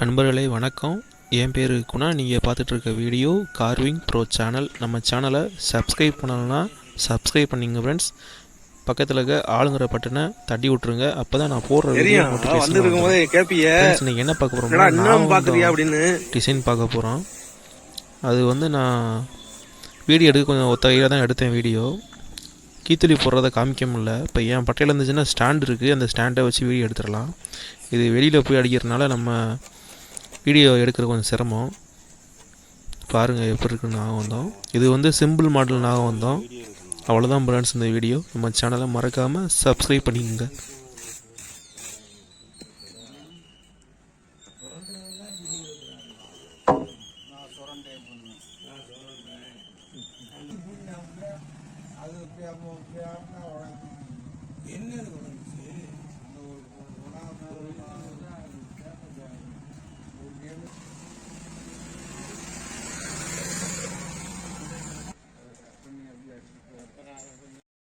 நண்பர்களே வணக்கம். என் பேர் குணா. நீங்கள் பார்த்துட்ருக்க வீடியோ கார்விங் ப்ரோ சேனல். நம்ம சேனலை சப்ஸ்கிரைப் பண்ணலைன்னா சப்ஸ்கிரைப் பண்ணிங்க ஃப்ரெண்ட்ஸ். பக்கத்தில் இருக்க ஆளுங்கிற பட்டனை தட்டி விட்ருங்க. அப்போ தான் நான் போடுற வீடியோ நோட்டிஃபிகேஷன் ஃப்ரெண்ட்ஸ். இன்றைக்கி என்ன பார்க்க போகிறோம்னா டிசைன் பார்க்க போகிறோம். அது வந்து நான் வீடியோ எடுக்க கொஞ்சம் ஒத்தகையாக தான் எடுத்தேன். வீடியோ கீத்தொலி போடுறத காமிக்க முடியல. இப்போ என் பட்டையில் இருந்துச்சுன்னா ஸ்டாண்ட் இருக்குது, அந்த ஸ்டாண்டை வச்சு வீடியோ எடுத்துடலாம். இது வெளியில் போய் அடிக்கிறதுனால நம்ம வீடியோ எடுக்கிறது கொஞ்சம் சிரமம். பாருங்கள் எப்படி இருக்குன்னு நாகவந்தம். இது வந்து சிம்பிள் மாடல் நாகவந்தம். அவ்வளோதான் ஃப்ரெண்ட்ஸ் இந்த வீடியோ. நம்ம சேனலை மறக்காமல் சப்ஸ்கிரைப் பண்ணிக்கோங்க. என்ன